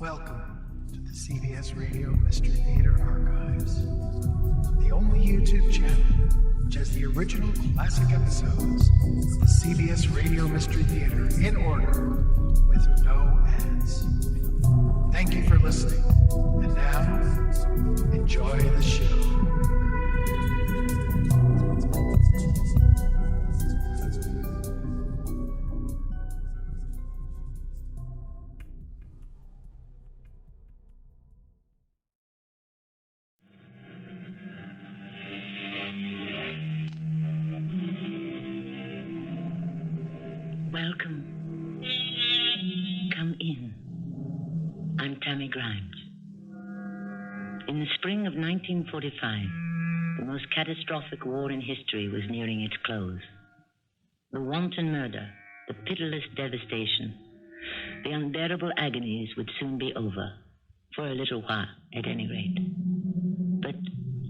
Welcome to the CBS Radio Mystery Theater Archives, the only YouTube channel which has the original classic episodes of the CBS Radio Mystery Theater in order with no ads. Thank you for listening, and now, enjoy the show. Welcome. Come in. I'm Tammy Grimes. In the spring of 1945, the most catastrophic war in history was nearing its close. The wanton murder, the pitiless devastation, the unbearable agonies would soon be over, for a little while, at any rate. But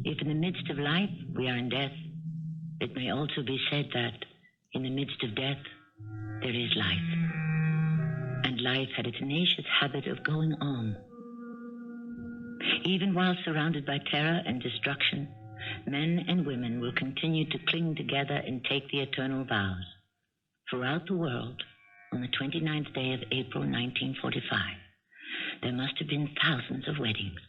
if in the midst of life we are in death, it may also be said that in the midst of death, there is life. And life had a tenacious habit of going on. Even while surrounded by terror and destruction, men and women will continue to cling together and take the eternal vows. Throughout the world, on the 29th day of April 1945, there must have been thousands of weddings.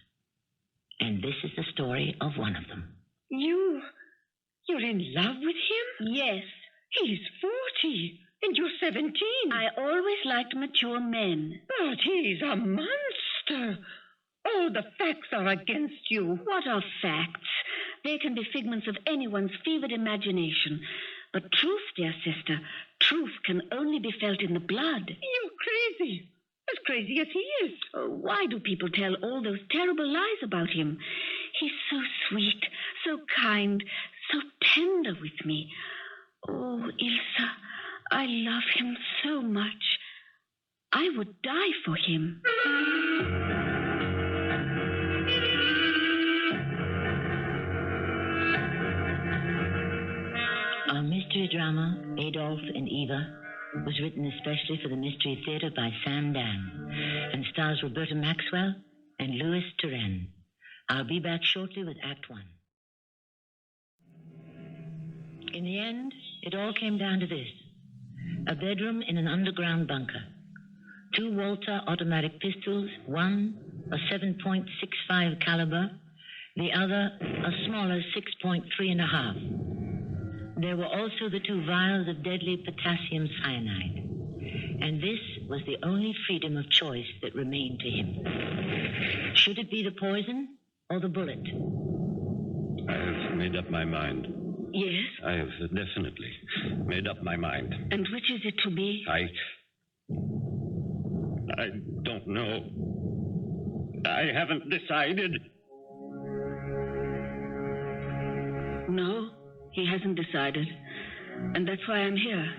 And this is the story of one of them. You're in love with him? Yes. He's 40. And you're 17. I always liked mature men. But he's a monster. All the facts are against you. What are facts? They can be figments of anyone's fevered imagination. But truth, dear sister, truth can only be felt in the blood. You're crazy. As crazy as he is. Oh, why do people tell all those terrible lies about him? He's so sweet, so kind, so tender with me. Oh, Ilse, I love him so much. I would die for him. Our mystery drama, Adolph and Eva, was written especially for the Mystery Theater by Sam Dan and stars Roberta Maxwell and Louis Turenne. I'll be back shortly with Act One. In the end, it all came down to this. A bedroom in an underground bunker. 2 Walter automatic pistols, one a 7.65 caliber, the other a smaller 6.3.5. There were also the 2 vials of deadly potassium cyanide. And this was the only freedom of choice that remained to him. Should it be the poison or the bullet? I have made up my mind. Yes? I have definitely made up my mind. And which is it to be? I don't know. I haven't decided. No, he hasn't decided. And that's why I'm here.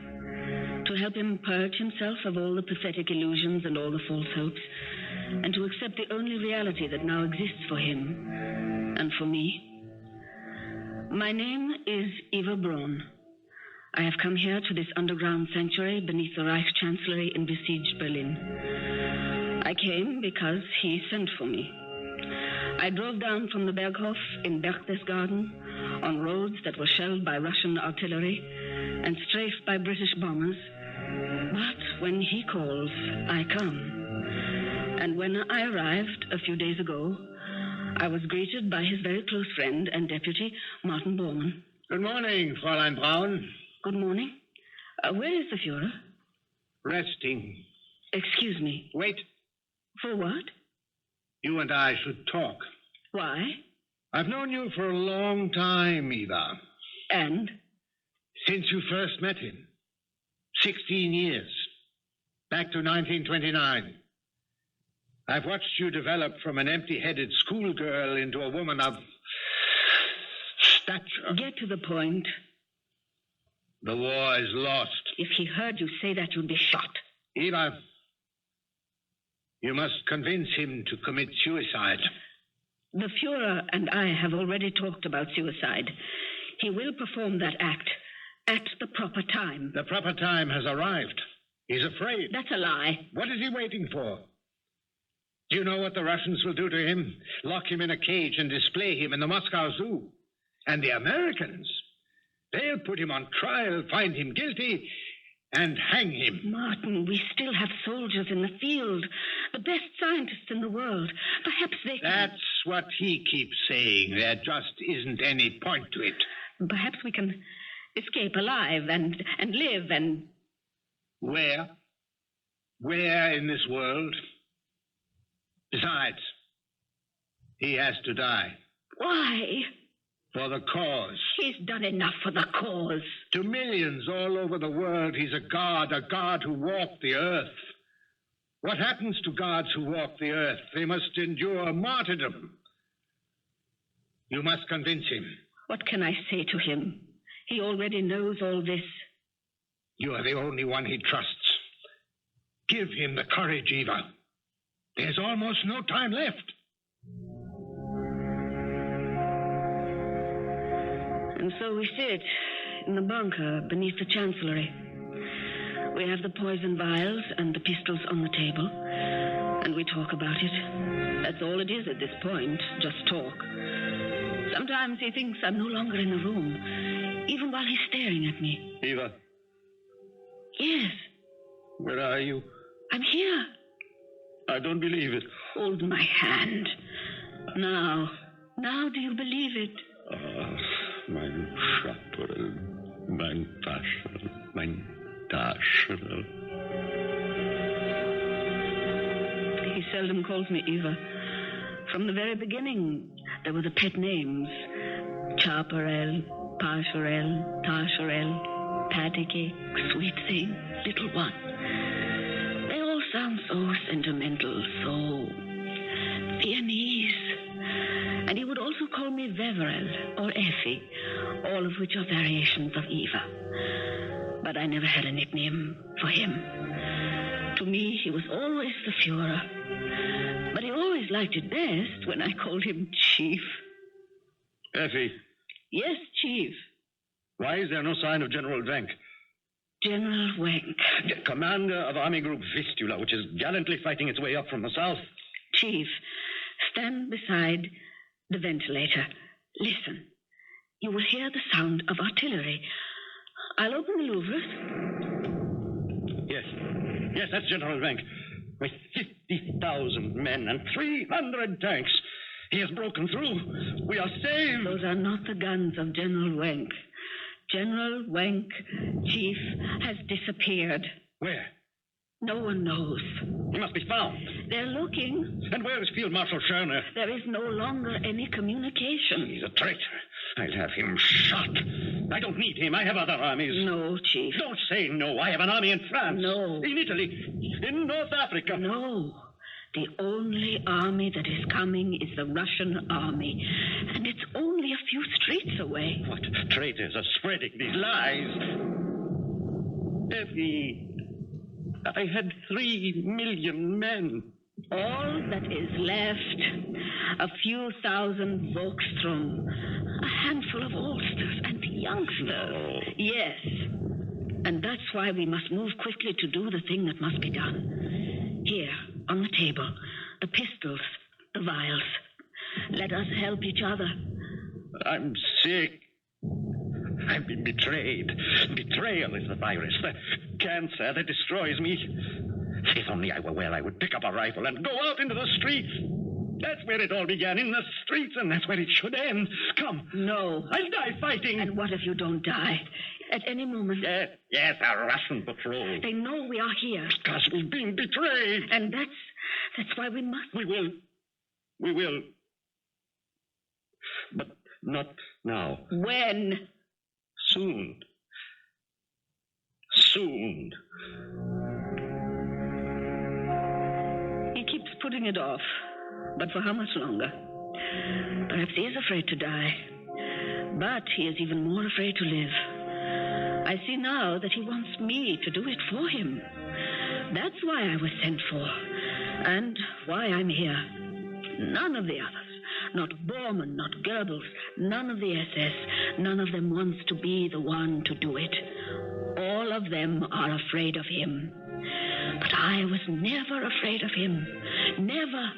To help him purge himself of all the pathetic illusions and all the false hopes, and to accept the only reality that now exists for him and for me. My name is Eva Braun. I have come here to this underground sanctuary beneath the Reichschancellery in besieged Berlin. I came because he sent for me. I drove down from the Berghof in Berchtesgaden on roads that were shelled by Russian artillery and strafed by British bombers. But when he calls, I come. And when I arrived a few days ago, I was greeted by his very close friend and deputy, Martin Bormann. Good morning, Fräulein Braun. Good morning. Where is the Führer? Resting. Excuse me. Wait. For what? You and I should talk. Why? I've known you for a long time, Eva. And? Since you first met him. 16 years. Back to 1929. I've watched you develop from an empty-headed schoolgirl into a woman of stature. Get to the point. The war is lost. If he heard you say that, you'd be shot. Eva, you must convince him to commit suicide. The Führer and I have already talked about suicide. He will perform that act at the proper time. The proper time has arrived. He's afraid. That's a lie. What is he waiting for? Do you know what the Russians will do to him? Lock him in a cage and display him in the Moscow Zoo. And the Americans, they'll put him on trial, find him guilty, and hang him. Martin, we still have soldiers in the field, the best scientists in the world. Perhaps they can... That's what he keeps saying. There just isn't any point to it. Perhaps we can escape alive and live and... Where? Where in this world? Besides, he has to die. Why? For the cause. He's done enough for the cause. To millions all over the world, he's a god who walked the earth. What happens to gods who walk the earth? They must endure martyrdom. You must convince him. What can I say to him? He already knows all this. You are the only one he trusts. Give him the courage, Eva. There's almost no time left. And so we sit in the bunker beneath the chancellery. We have the poison vials and the pistols on the table, and we talk about it. That's all it is at this point, just talk. Sometimes he thinks I'm no longer in the room, even while he's staring at me. Eva, Yes, where are you? I'm here. I don't believe it. Hold my hand. Now do you believe it? Mein Schatterl, mein Taschel, mein Taschel. He seldom calls me Eva. From the very beginning, there were the pet names. Chaparel, Pascherel, Tascherel, Patty Cake, Sweet Thing, Little One. They all sound so sentimental, so Viennese. And he would also call me Veverel or Effie, all of which are variations of Eva. But I never had a nickname for him. To me, he was always the Führer. But he always liked it best when I called him Chief. Effie. Yes, Chief. Why is there no sign of General Wenck? General Wenck. The commander of Army Group Vistula, which is gallantly fighting its way up from the south. Chief, stand beside the ventilator. Listen. You will hear the sound of artillery. I'll open the louvres. Yes, that's General Wenck. With 50,000 men and 300 tanks. He has broken through. We are saved. Those are not the guns of General Wenck. General Wenck, Chief, has disappeared. Where? No one knows. He must be found. They're looking. And where is Field Marshal Schörner? There is no longer any communication. He's a traitor. I'll have him shot. I don't need him. I have other armies. No, Chief. Don't say no. I have an army in France. No. In Italy. In North Africa. No. The only army that is coming is the Russian army. And it's only a few streets away. What traitors are spreading these lies? Effie, I had 3 million men. All that is left, a few thousand Volkstrom, a handful of oldsters and youngsters. No. Yes. And that's why we must move quickly to do the thing that must be done. Here, on the table, the pistols, the vials. Let us help each other. I'm sick. I've been betrayed. Betrayal is the virus, the cancer that destroys me. If only I were well, I would pick up a rifle and go out into the streets. That's where it all began, in the streets, and that's where it should end. Come. No. I'll die fighting. And what if you don't die? At any moment. Yes, a Russian patrol. They know we are here. Because we've been betrayed. And that's why we must. We will. But not now. When? Soon. He keeps putting it off. But for how much longer? Perhaps he is afraid to die. But he is even more afraid to live. I see now that he wants me to do it for him. That's why I was sent for. And why I'm here. None of the others. Not Bormann, not Goebbels, none of the SS. None of them wants to be the one to do it. All of them are afraid of him. But I was never afraid of him. Never.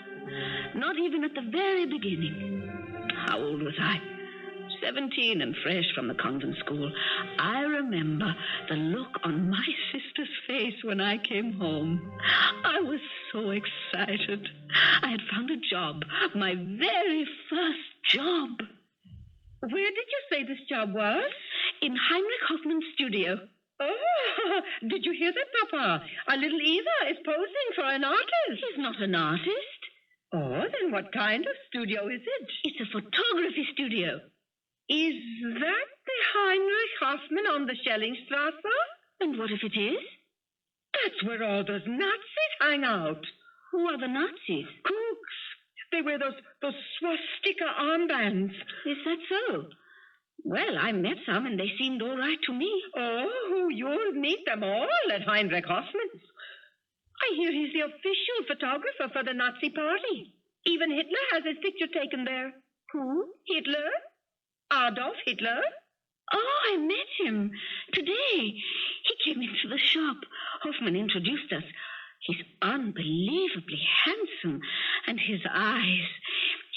Not even at the very beginning. How old was I? 17 and fresh from the convent school. I remember the look on my sister's face when I came home. I was so excited. I had found a job, my very first job. Where did you say this job was? In Heinrich Hoffman's studio. Oh, did you hear that, Papa? Our little Eva is posing for an artist. He's not an artist. Oh, then what kind of studio is it? It's a photography studio. Is that the Heinrich Hoffman on the Schellingstrasse? And what if it is? That's where all those Nazis hang out. Who are the Nazis? Kooks. They wear those swastika armbands. Is that so? Well, I met some and they seemed all right to me. Oh, you'll meet them all at Heinrich Hoffman's. I hear he's the official photographer for the Nazi party. Even Hitler has his picture taken there. Who? Hitler? Adolf Hitler? Oh, I met him today. He came into the shop. Hoffman introduced us. He's unbelievably handsome. And his eyes.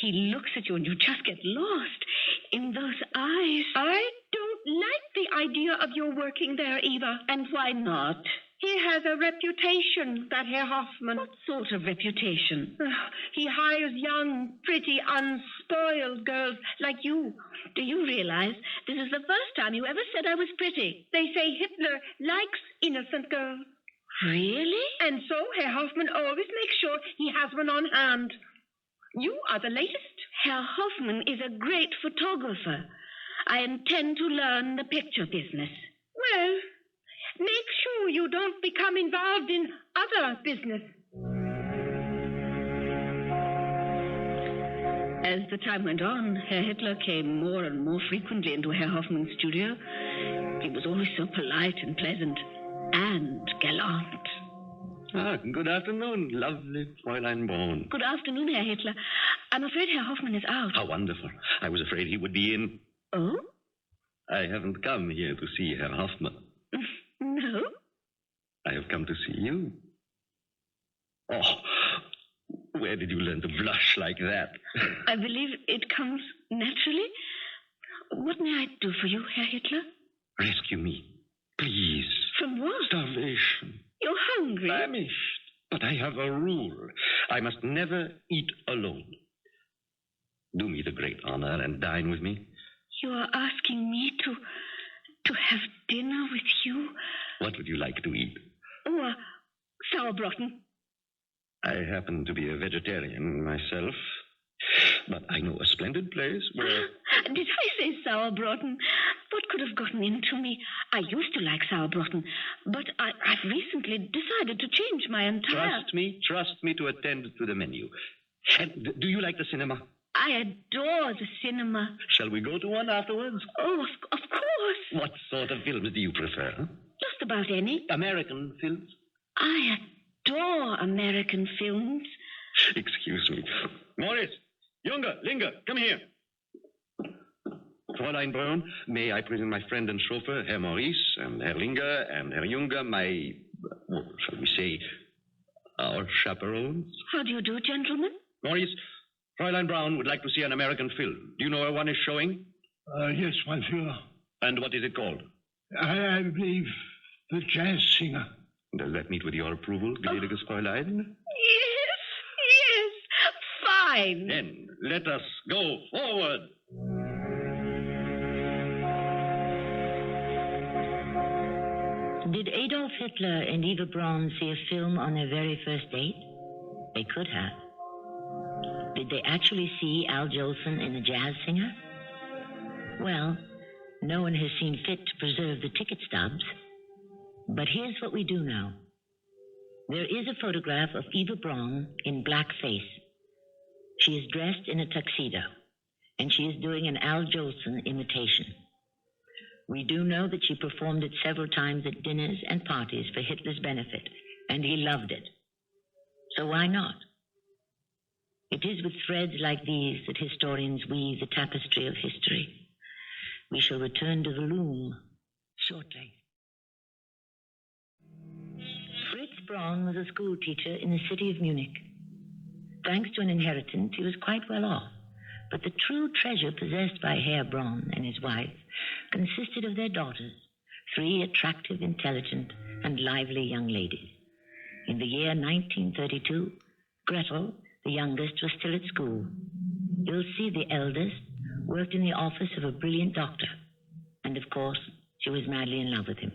He looks at you and you just get lost in those eyes. I don't like the idea of your working there, Eva. And why not? He has a reputation, that Herr Hoffman. What sort of reputation? He hires young, pretty, unspoiled girls like you. Do you realize this is the first time you ever said I was pretty? They say Hitler likes innocent girls. Really? And so Herr Hoffman always makes sure he has one on hand. You are the latest. Herr Hoffman is a great photographer. I intend to learn the picture business. Well, make sure you don't become involved in other business. As the time went on, Herr Hitler came more and more frequently into Herr Hoffman's studio. He was always so polite and pleasant and gallant. Good afternoon, lovely Fräulein Braun. Good afternoon, Herr Hitler. I'm afraid Herr Hoffman is out. How wonderful. I was afraid he would be in. Oh? I haven't come here to see Herr Hoffman. No? I have come to see you. Oh, where did you learn to blush like that? I believe it comes naturally. What may I do for you, Herr Hitler? Rescue me, please. From what? Starvation. You're hungry. Famished. But I have a rule. I must never eat alone. Do me the great honor and dine with me. You are asking me to have dinner with you? What would you like to eat? Oh, sauerbraten. I happen to be a vegetarian myself, but I know a splendid place where... Did I say sauerbraten? What could have gotten into me? I used to like sauerbraten, but I've recently decided to change my entire... Trust me to attend to the menu. And do you like the cinema? I adore the cinema. Shall we go to one afterwards? Oh, of course. What sort of films do you prefer? Huh? Just about any. American films? I adore American films. Excuse me. Morris, Linger, come here. Fräulein Braun, may I present my friend and chauffeur, Herr Maurice, and Herr Linger, and Herr Junger, my, shall we say, our chaperones? How do you do, gentlemen? Maurice, Fräulein Braun would like to see an American film. Do you know where one is showing? Yes, monsieur. And what is it called? I believe the jazz singer. Does that meet with your approval, gnädiges Fräulein? Yes, fine. Then let us go forward. Did Adolf Hitler and Eva Braun see a film on their very first date? They could have. Did they actually see Al Jolson in The Jazz Singer? Well, no one has seen fit to preserve the ticket stubs. But here's what we do know. There is a photograph of Eva Braun in blackface. She is dressed in a tuxedo, and she is doing an Al Jolson imitation. We do know that she performed it several times at dinners and parties for Hitler's benefit, and he loved it. So why not? It is with threads like these that historians weave the tapestry of history. We shall return to the loom shortly. Braun was a school teacher in the city of Munich. Thanks to an inheritance, he was quite well off. But the true treasure possessed by Herr Braun and his wife consisted of their daughters, 3 attractive, intelligent, and lively young ladies. In the year 1932, Gretel, the youngest, was still at school. Ilse, the eldest, worked in the office of a brilliant doctor. And, of course, she was madly in love with him.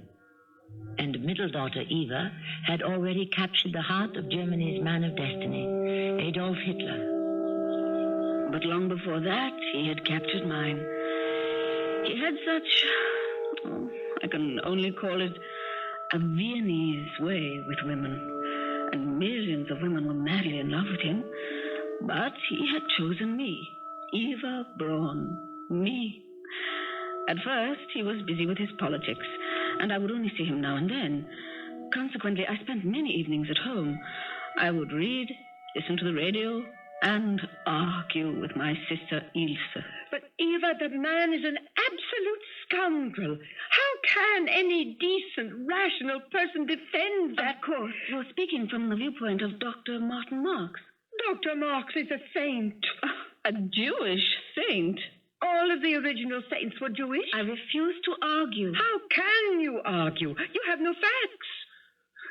And middle daughter Eva had already captured the heart of Germany's man of destiny, Adolf Hitler. But long before that, he had captured mine. He had such, I can only call it a Viennese way with women. And millions of women were madly in love with him. But he had chosen me, Eva Braun, me. At first, he was busy with his politics, and I would only see him now and then. Consequently, I spent many evenings at home. I would read, listen to the radio, and argue with my sister Ilse. But, Eva, the man is an absolute scoundrel. How can any decent, rational person defend that? Of course, you're speaking from the viewpoint of Dr. Martin Marx. Dr. Marx is a saint. A Jewish saint? All of the original saints were Jewish. I refuse to argue. How can you argue? You have no facts.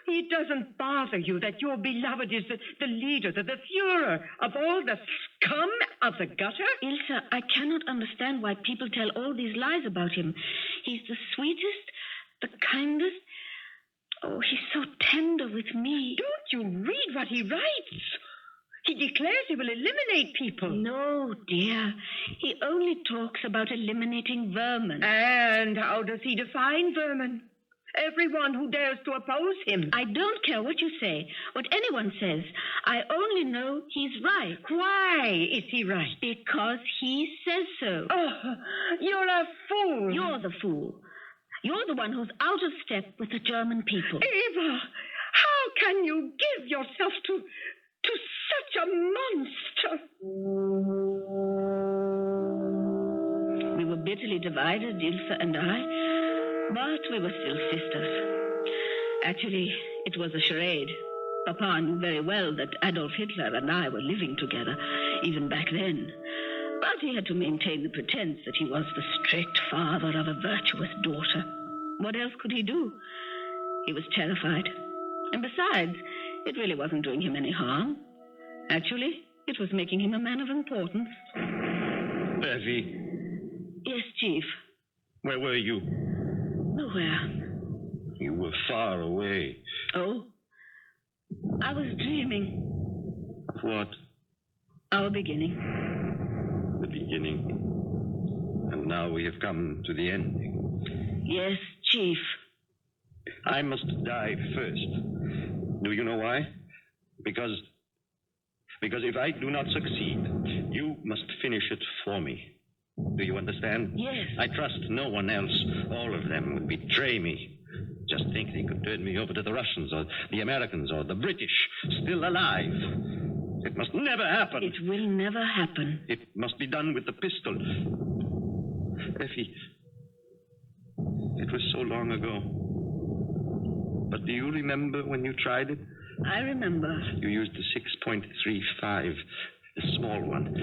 It doesn't bother you that your beloved is the leader, the Führer of all the scum of the gutter? Ilse, I cannot understand why people tell all these lies about him. He's the sweetest, the kindest. Oh, he's so tender with me. Don't you read what he writes? He declares he will eliminate people. No, dear. He only talks about eliminating vermin. And how does he define vermin? Everyone who dares to oppose him. I don't care what you say, what anyone says. I only know he's right. Why is he right? Because he says so. Oh, you're a fool. You're the fool. You're the one who's out of step with the German people. Eva, how can you give yourself to such a monster? We were bitterly divided, Ilse and I, but we were still sisters. Actually, it was a charade. Papa knew very well that Adolf Hitler and I were living together, even back then. But he had to maintain the pretense that he was the strict father of a virtuous daughter. What else could he do? He was terrified. And besides, it really wasn't doing him any harm. Actually, it was making him a man of importance. Effie. Yes, Chief. Where were you? Nowhere. You were far away. Oh? I was dreaming. What? Our beginning. The beginning. And now we have come to the ending. Yes, Chief. I must die first. Do you know why? Because if I do not succeed, you must finish it for me. Do you understand? Yes. I trust no one else. All of them would betray me. Just think they could turn me over to the Russians or the Americans or the British, still alive. It must never happen. It will never happen. It must be done with the pistol. Effie, it was so long ago. But do you remember when you tried it? I remember. You used the 6.35, the small one.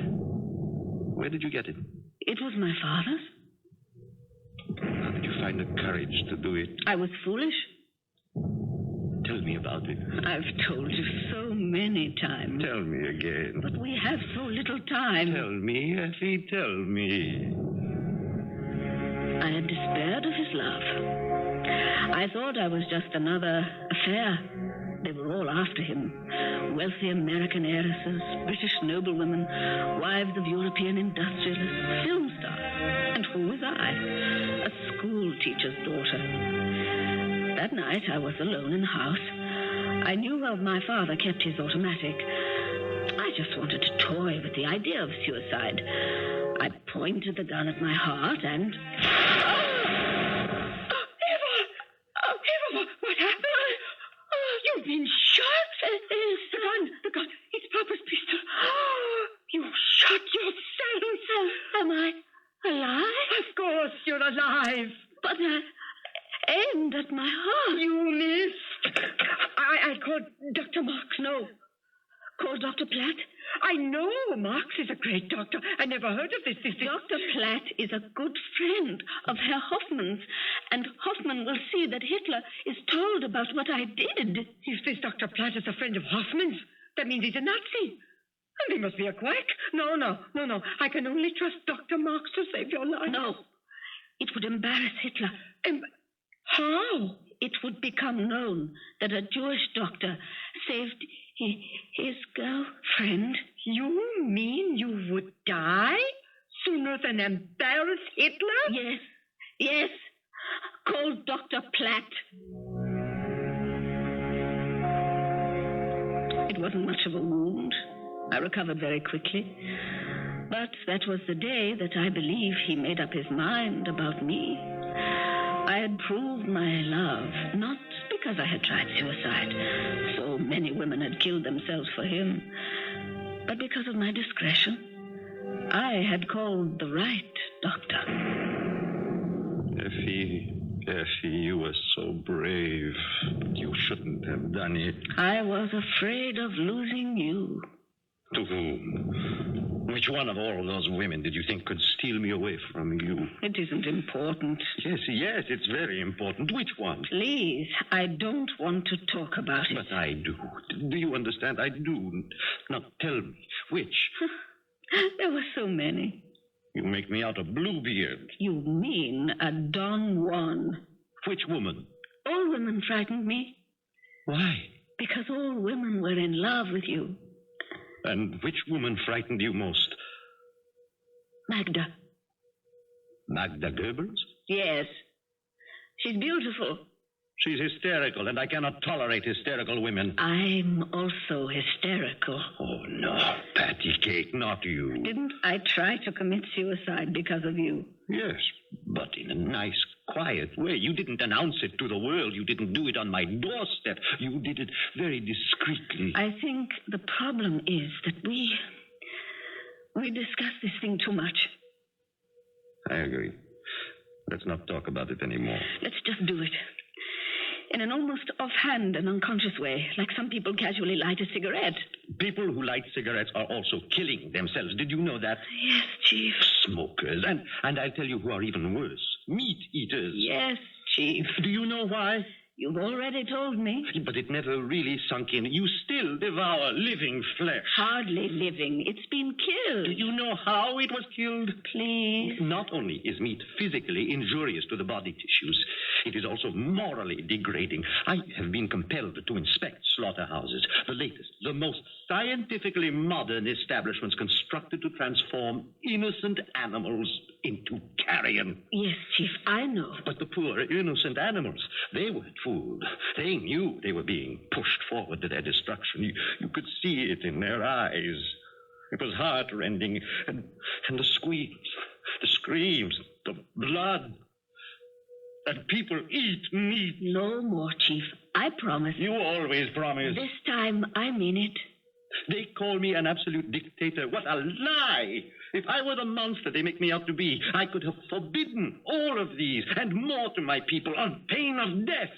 Where did you get it? It was my father's. How did you find the courage to do it? I was foolish. Tell me about it. I've told you so many times. Tell me again. But we have so little time. Tell me, Effie, tell me. I had despaired of his love. I thought I was just another affair. They were all after him. Wealthy American heiresses, British noblewomen, wives of European industrialists, film stars. And who was I? A school teacher's daughter. That night I was alone in the house. I knew where my father kept his automatic. I just wanted to toy with the idea of suicide. I pointed the gun at my heart and... Eva, what happened? You've been shot? The gun. It's Papa's pistol. You shot yourself. Am I alive? Of course you're alive. But I aimed at my heart. You missed. I call Dr. Marx? No. Call Dr. Platt. I know Marx is a great doctor. I never heard of this. Dr. Platt is a good friend of Herr Hoffman's, and Hoffman will see that Hitler is told about what I did. If this Dr. Platt is a friend of Hoffman's, that means he's a Nazi. And he must be a quack. No. I can only trust Dr. Marx to save your life. No. It would embarrass Hitler. How? It would become known that a Jewish doctor saved his girlfriend. You mean you would die sooner than embarrass Hitler? Yes. Call Dr. Platt. It wasn't much of a wound. I recovered very quickly. But that was the day that I believe he made up his mind about me. I had proved my love, not because I had tried suicide. So many women had killed themselves for him. But because of my discretion, I had called the right doctor. Effie, you were so brave. You shouldn't have done it. I was afraid of losing you. To whom? Which one of all those women did you think could steal me away from you? It isn't important. Yes, it's very important. Which one? Please, I don't want to talk about it. But I do. Do you understand? I do. Now, tell me, which? There were so many. You make me out a Bluebeard. You mean a Don Juan. Which woman? All women frightened me. Why? Because all women were in love with you. And which woman frightened you most? Magda. Magda Goebbels? Yes. She's beautiful. She's hysterical, and I cannot tolerate hysterical women. I'm also hysterical. Oh, no, Patty Cake, not you. Didn't I try to commit suicide because of you? Yes, but in a nice, quiet way. You didn't announce it to the world. You didn't do it on my doorstep. You did it very discreetly. I think the problem is that we discuss this thing too much. I agree. Let's not talk about it anymore. Let's just do it. In an almost offhand and unconscious way, like some people casually light a cigarette. People who light cigarettes are also killing themselves. Did you know that? Yes, Chief. Smokers. And I'll tell you who are even worse. Meat eaters. Yes, Chief. Do you know why? You've already told me. But it never really sunk in. You still devour living flesh. Hardly living. It's been killed. Do you know how it was killed? Please. Not only is meat physically injurious to the body tissues, it is also morally degrading. I have been compelled to inspect slaughterhouses, the latest, the most scientifically modern establishments constructed to transform innocent animals into carrion. Yes, Chief, I know. But the poor innocent animals, they weren't fooled. They knew they were being pushed forward to their destruction. You could see it in their eyes. It was heart-rending. And the squeals, the screams, the blood. And people eat meat. No more, Chief. I promise. You always promise. This time, I mean it. They call me an absolute dictator. What a lie! If I were the monster they make me out to be, I could have forbidden all of these and more to my people on pain of death.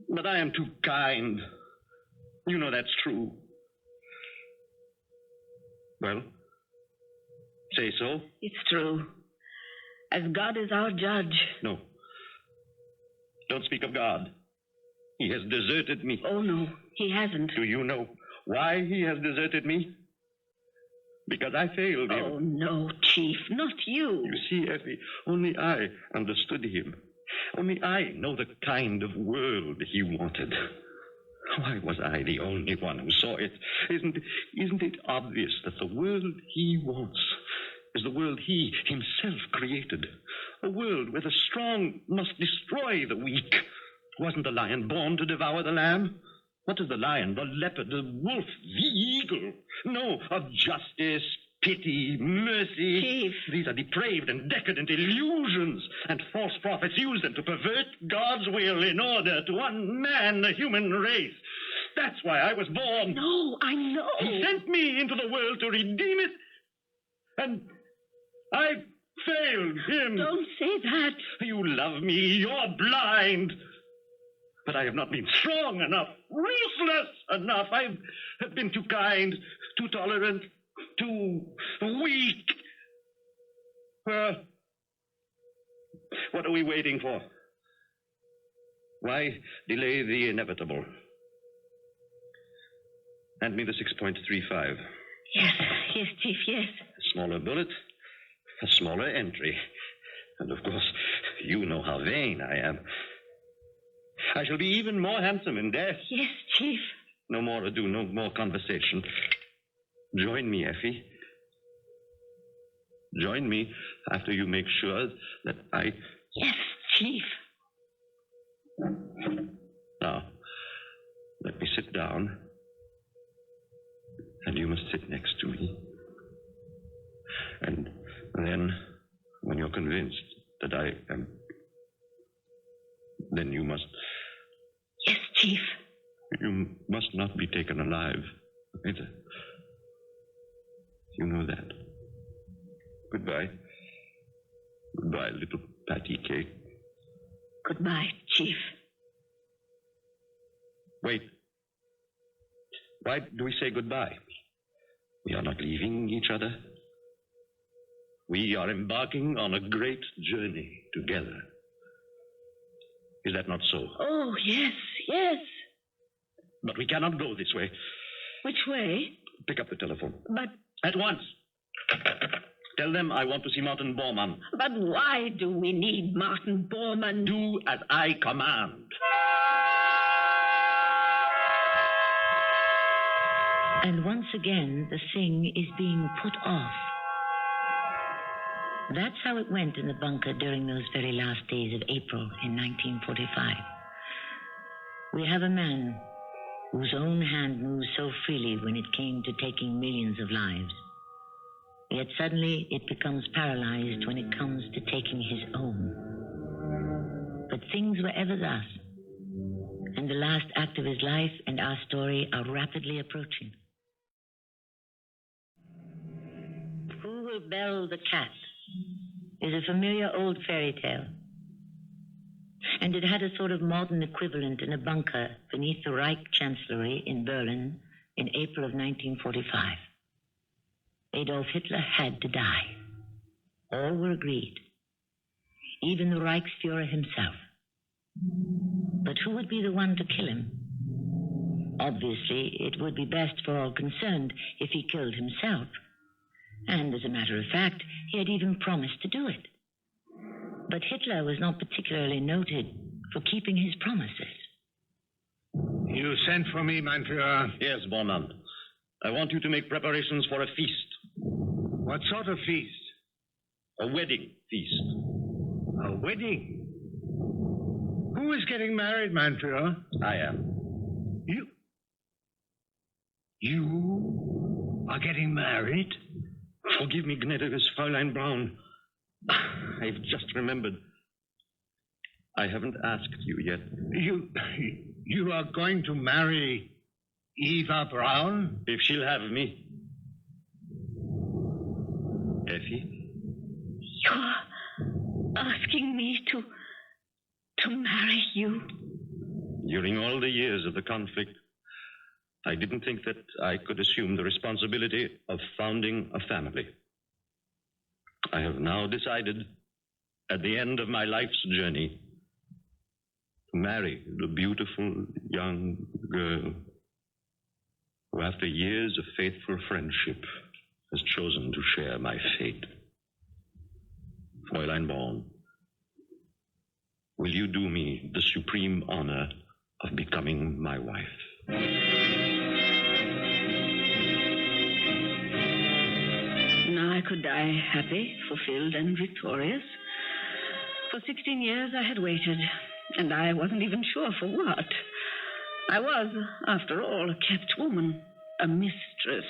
But I am too kind. You know that's true. Well, say so. It's true. As God is our judge. No. Don't speak of God. He has deserted me. Oh, no, he hasn't. Do you know why he has deserted me? Because I failed him. Oh, no, Chief, not you. You see, Effie, only I understood him. Only I know the kind of world he wanted. Why was I the only one who saw it? Isn't it obvious that the world he wants is the world he himself created? A world where the strong must destroy the weak. Wasn't the lion born to devour the lamb? What is the lion, the leopard, the wolf, the eagle? No, of justice, pity, mercy. Chief. These are depraved and decadent illusions, and false prophets use them to pervert God's will in order to unman the human race. That's why I was born. No, I know. He sent me into the world to redeem it, and I failed him. Don't say that. You love me. You're blind. But I have not been strong enough, ruthless enough. I have been too kind, too tolerant, too weak. Well, what are we waiting for? Why delay the inevitable? Hand me the 6.35. Yes, Chief, yes. A smaller bullet, a smaller entry. And, of course, you know how vain I am. I shall be even more handsome in death. Yes, Chief. No more ado, no more conversation. Join me, Effie. Join me after you make sure that I... Yes, Chief. Now, let me sit down. And you must sit next to me. And then, when you're convinced that I am... then you must... Yes, Chief. You must not be taken alive, Roberta. You know that. Goodbye. Goodbye, little patty cake. Goodbye, Chief. Wait. Why do we say goodbye? We are not leaving each other. We are embarking on a great journey together. Is that not so? Oh, yes, yes. But we cannot go this way. Which way? Pick up the telephone. But... At once. Tell them I want to see Martin Bormann. But why do we need Martin Bormann? Do as I command. And once again, the thing is being put off. That's how it went in the bunker during those very last days of April in 1945. We have a man whose own hand moves so freely when it came to taking millions of lives. Yet suddenly it becomes paralyzed when it comes to taking his own. But things were ever thus. And the last act of his life and our story are rapidly approaching. Who Will Bell the Cat is a familiar old fairy tale. And it had a sort of modern equivalent in a bunker beneath the Reich Chancellery in Berlin in April of 1945. Adolf Hitler had to die. All were agreed. Even the Reichsfuhrer himself. But who would be the one to kill him? Obviously, it would be best for all concerned if he killed himself. And as a matter of fact, he had even promised to do it. But Hitler was not particularly noted for keeping his promises. You sent for me, mein Führer. Yes, Bormann. I want you to make preparations for a feast. What sort of feast? A wedding feast. A wedding? Who is getting married, mein Führer? I am. You are getting married? Forgive me, gnädiges Fräulein Braun. I've just remembered. I haven't asked you yet. You are going to marry Eva Braun? If she'll have me. Effie? You're asking me to marry you? During all the years of the conflict, I didn't think that I could assume the responsibility of founding a family. I have now decided, at the end of my life's journey, to marry the beautiful young girl who, after years of faithful friendship, has chosen to share my fate. Fräulein Braun, will you do me the supreme honor of becoming my wife? Now I could die happy, fulfilled, and victorious. For 16 years I had waited, and I wasn't even sure for what. I was, after all, a kept woman, a mistress.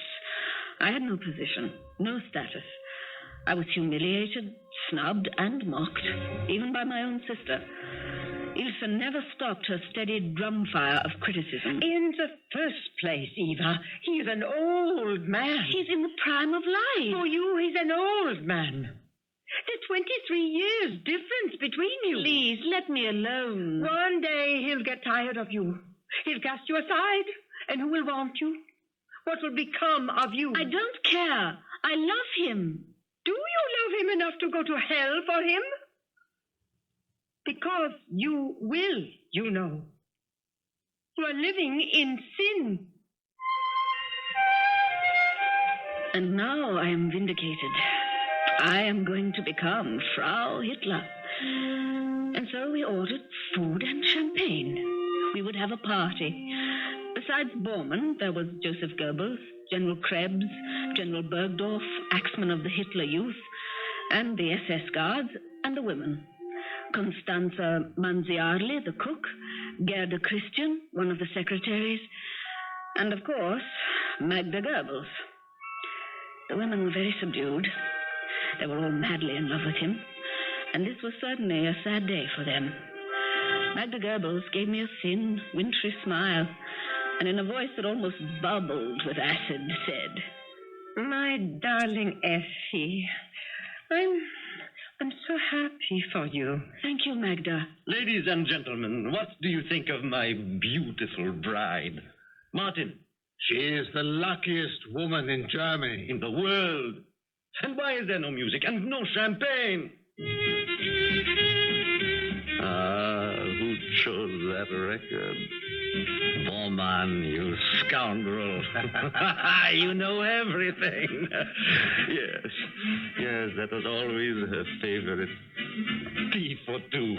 I had no position, no status. I was humiliated, snubbed, and mocked, even by my own sister. Ilse never stopped her steady drumfire of criticism. In the first place, Eva, he's an old man. He's in the prime of life. For you, he's an old man. There's 23 years difference between you. Please, let me alone. One day he'll get tired of you. He'll cast you aside. And who will want you? What will become of you? I don't care. I love him. Do you love him enough to go to hell for him? Because you will, you know. You are living in sin. And now I am vindicated. I am going to become Frau Hitler. And so we ordered food and champagne. We would have a party. Besides Bormann, there was Joseph Goebbels, General Krebs, General Bergdorf, axeman of the Hitler Youth, and the SS Guards, and the women. Constanza Manziarli, the cook, Gerda Christian, one of the secretaries, and, of course, Magda Goebbels. The women were very subdued. They were all madly in love with him, and this was certainly a sad day for them. Magda Goebbels gave me a thin, wintry smile, and in a voice that almost bubbled with acid, said, My darling Effie, I'm so happy for you. Thank you, Magda. Ladies and gentlemen, what do you think of my beautiful bride? Martin. She is the luckiest woman in Germany. In the world. And why is there no music and no champagne? Who chose that record? Bormann, you scoundrel. You know everything. Yes, that was always her favorite. T for two.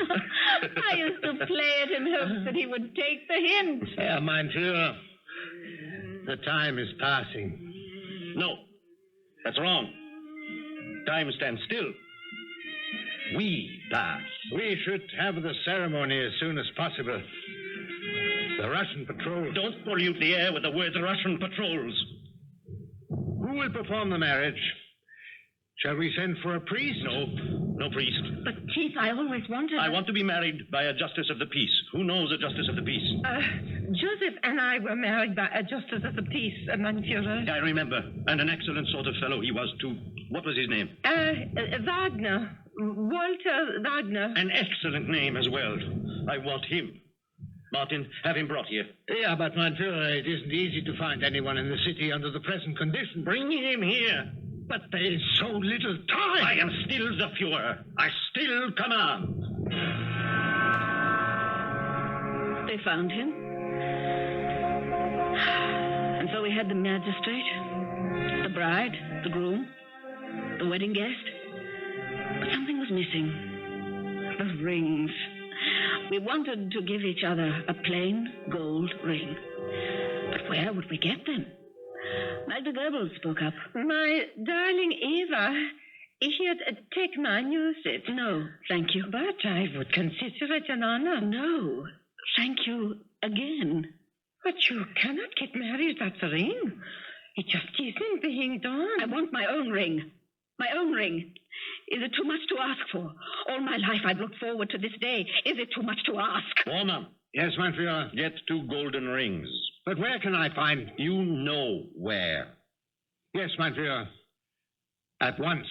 I used to play it in hopes that he would take the hint. Herr mein Führer, the time is passing. No, that's wrong. Time stands still. We pass. We should have the ceremony as soon as possible. The Russian patrol. Don't pollute the air with the words Russian patrols. Who will perform the marriage? Shall we send for a priest? No priest. But, Chief, I always wanted... I want to be married by a justice of the peace. Who knows a justice of the peace? Joseph and I were married by a justice of the peace, mein Führer. I remember. And an excellent sort of fellow he was, too. What was his name? Wagner. Walter Wagner. An excellent name as well. I want him. Martin, have him brought here. Yeah, but, mein Führer, it isn't easy to find anyone in the city under the present conditions. Bring him here. But there is so little time. I am still the Führer. I still command. They found him. And so we had the magistrate, the bride, the groom, the wedding guest. But something was missing. The rings. We wanted to give each other a plain gold ring. But where would we get them? Magda Goebbels spoke up. My darling Eva, he'd take mine, use it. No, thank you. But I would consider it an honor. No, thank you again. But you cannot get married without the ring. It just isn't being done. I want my own ring. My own ring. Is it too much to ask for? All my life I've looked forward to this day. Is it too much to ask? Bormann. Yes, mein Führer. Get 2 golden rings. But where can I find... You know where. Yes, mein Führer. At once.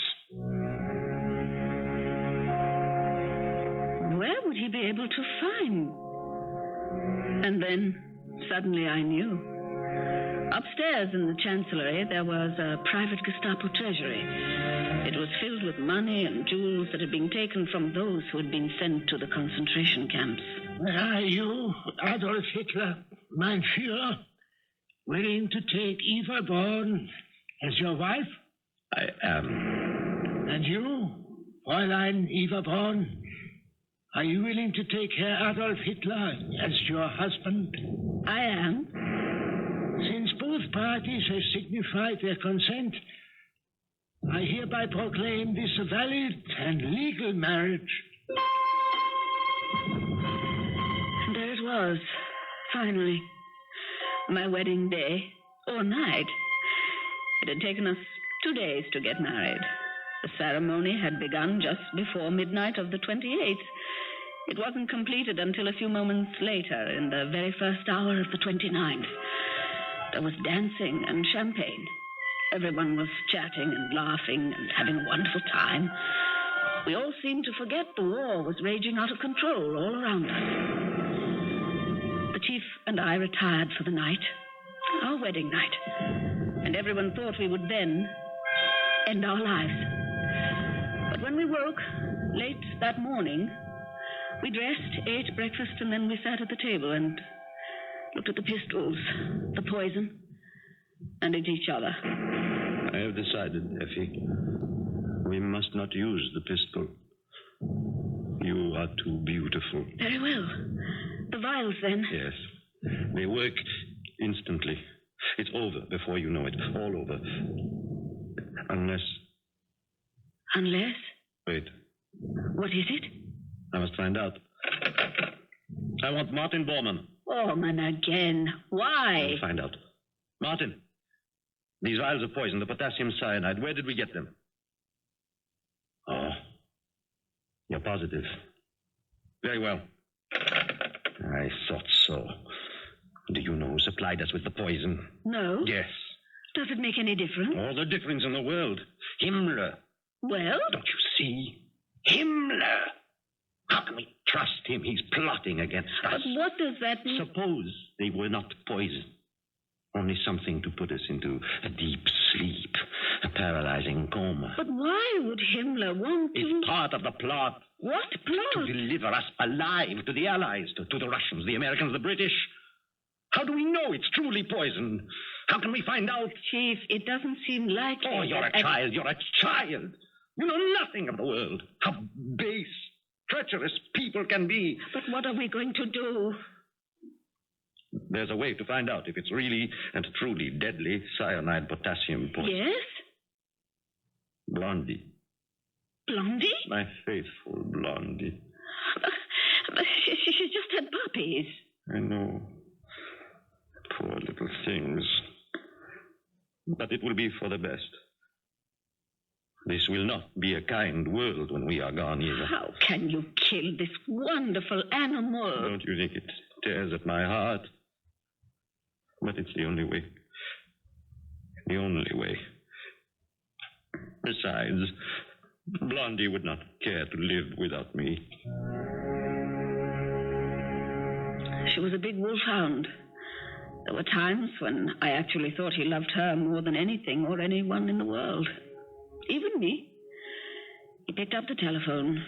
Where would he be able to find? And then, suddenly I knew. Upstairs in the chancellery, there was a private Gestapo treasury. It was filled with money and jewels that had been taken from those who had been sent to the concentration camps. Are you, Adolf Hitler, mein Führer, willing to take Eva Braun as your wife? I am. And you, Fräulein Eva Braun, are you willing to take Herr Adolf Hitler as your husband? I am. Since both parties have signified their consent, I hereby proclaim this a valid and legal marriage. And there it was, finally. My wedding day, or night. It had taken us 2 days to get married. The ceremony had begun just before midnight of the 28th. It wasn't completed until a few moments later, in the very first hour of the 29th. There was dancing and champagne. Everyone was chatting and laughing and having a wonderful time. We all seemed to forget the war was raging out of control all around us. The chief and I retired for the night, our wedding night, and everyone thought we would then end our lives. But when we woke late that morning, we dressed, ate breakfast, and then we sat at the table and looked at the pistols, the poison, and at each other. I have decided, Effie. We must not use the pistol. You are too beautiful. Very well. The vials, then? Yes. They work instantly. It's over before you know it. All over. Unless... Unless? Wait. What is it? I must find out. I want Martin Bormann. Bormann again. Why? I'll find out. Martin, these vials of poison, the potassium cyanide, where did we get them? Oh, you're positive. Very well. I thought so. Do you know who supplied us with the poison? No. Yes. Does it make any difference? All the difference in the world. Himmler. Well? Don't you see? Himmler. How can we trust him? He's plotting against us. But what does that mean? Suppose they were not poison. Only something to put us into a deep sleep, a paralyzing coma. But why would Himmler want to... It's part of the plot. What plot? To deliver us alive to the Allies, to the Russians, the Americans, the British. How do we know it's truly poison? How can we find out? Chief, it doesn't seem likely. Oh, you're a child. You're a child. You know nothing of the world. How base, treacherous people can be. But what are we going to do? There's a way to find out if it's really and truly deadly cyanide potassium poison. Yes? Blondie. Blondie? My faithful Blondie. But she just had puppies. I know. Poor little things. But it will be for the best. This will not be a kind world when we are gone, Eva. How can you kill this wonderful animal? Don't you think it tears at my heart? But it's the only way. The only way. Besides, Blondie would not care to live without me. She was a big wolfhound. There were times when I actually thought he loved her more than anything or anyone in the world. Even me. He picked up the telephone.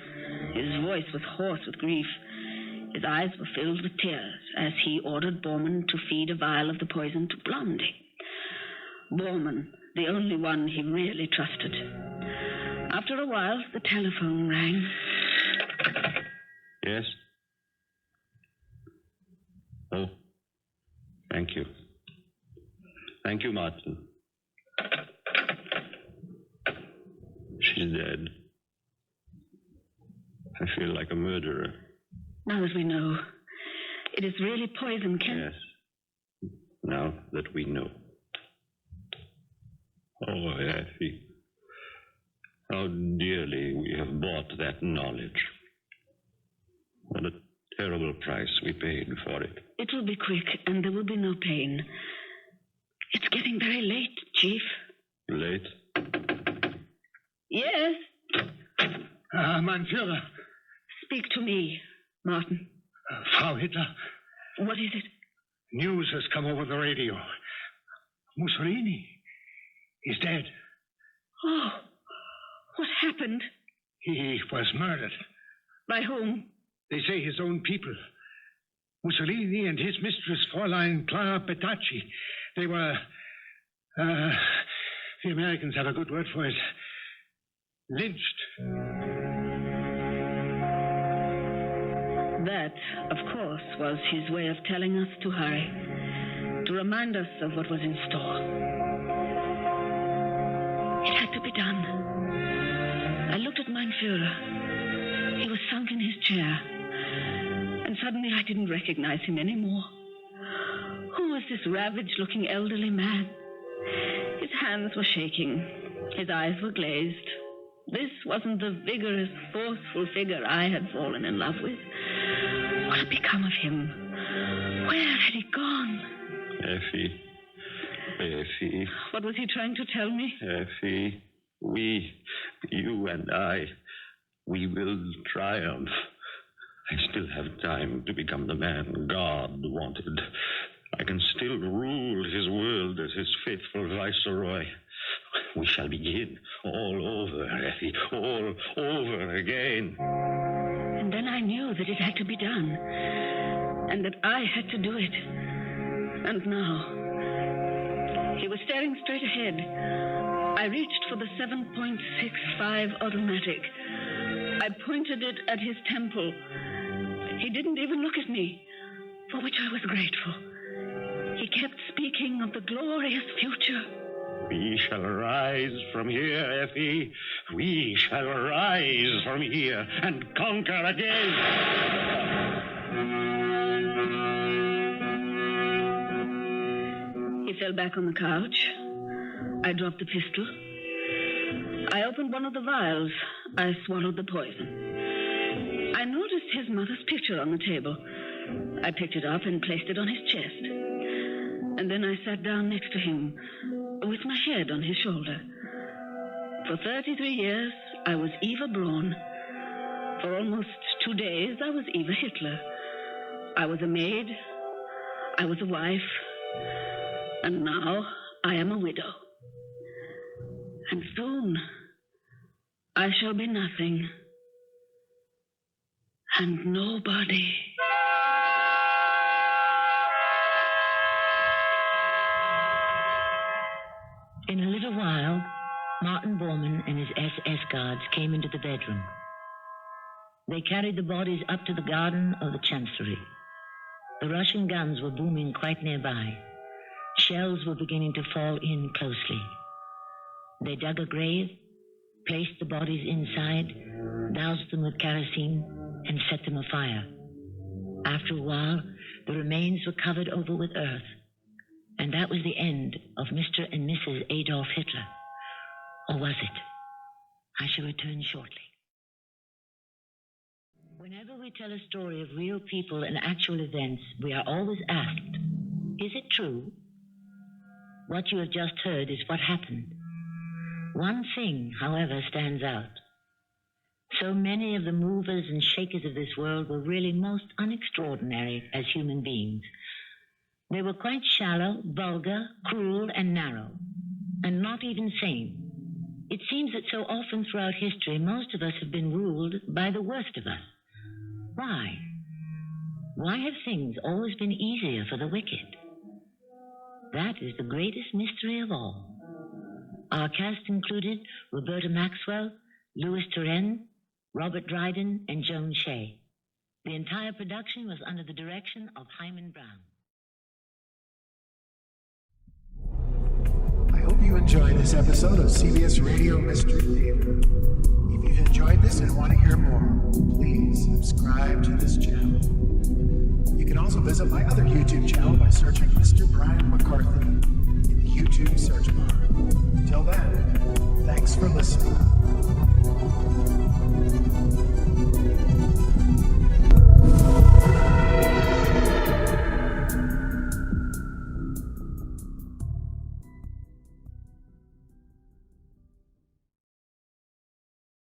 His voice was hoarse with grief. His eyes were filled with tears as he ordered Bormann to feed a vial of the poison to Blondie. Bormann, the only one he really trusted. After a while, the telephone rang. Yes? Oh, thank you. Thank you, Martin. She's dead. I feel like a murderer. Now that we know, it is really poison, Yes. Now that we know. Oh, Effie. How dearly we have bought that knowledge. What a terrible price we paid for it. It will be quick, and there will be no pain. It's getting very late, Chief. Late? Yes? Mein Führer. Speak to me, Martin. Frau Hitler. What is it? News has come over the radio. Mussolini is dead. Oh, what happened? He was murdered. By whom? They say his own people. Mussolini and his mistress, Fräulein Clara Petacci. They were... the Americans have a good word for it. Lynched. That, of course, was his way of telling us to hurry, to remind us of what was in store. It had to be done. I looked at mein Führer. He was sunk in his chair, and suddenly I didn't recognize him anymore. Who was this ravaged-looking elderly man? His hands were shaking. His eyes were glazed. This wasn't the vigorous, forceful figure I had fallen in love with. What had become of him? Where had he gone? Effie. What was he trying to tell me? Effie, we, you and I, We will triumph. I still have time to become the man God wanted. I can still rule his world as his faithful viceroy. We shall begin all over, Effie, all over again. And then I knew that it had to be done, and that I had to do it. And now, he was staring straight ahead. I reached for the 7.65 automatic. I pointed it at his temple. He didn't even look at me, for which I was grateful. He kept speaking of the glorious future. We shall rise from here, Effie. We shall rise from here and conquer again. He fell back on the couch. I dropped the pistol. I opened one of the vials. I swallowed the poison. I noticed his mother's picture on the table. I picked it up and placed it on his chest. And then I sat down next to him with my head on his shoulder. For 33 years, I was Eva Braun. For almost 2 days, I was Eva Hitler. I was a maid. I was a wife. And now I am a widow. And soon I shall be nothing and nobody. In a little while, Martin Bormann and his SS guards came into the bedroom. They carried the bodies up to the garden of the Chancellery. The Russian guns were booming quite nearby. Shells were beginning to fall in closely. They dug a grave, placed the bodies inside, doused them with kerosene, and set them afire. After a while, the remains were covered over with earth. And that was the end of Mr. and Mrs. Adolf Hitler. Or was it? I shall return shortly. Whenever we tell a story of real people and actual events, we are always asked, is it true? What you have just heard is what happened. One thing, however, stands out. So many of the movers and shakers of this world were really most unextraordinary as human beings. They were quite shallow, vulgar, cruel, and narrow, and not even sane. It seems that so often throughout history, most of us have been ruled by the worst of us. Why? Why have things always been easier for the wicked? That is the greatest mystery of all. Our cast included Roberta Maxwell, Turenne, Robert Dryden, and Joan Shay. The entire production was under the direction of Hyman Brown. I hope you enjoyed this episode of CBS Radio Mystery Theater. If you've enjoyed this and want to hear more, please subscribe to this channel. You can also visit my other YouTube channel by searching Mr. Brian McCarthy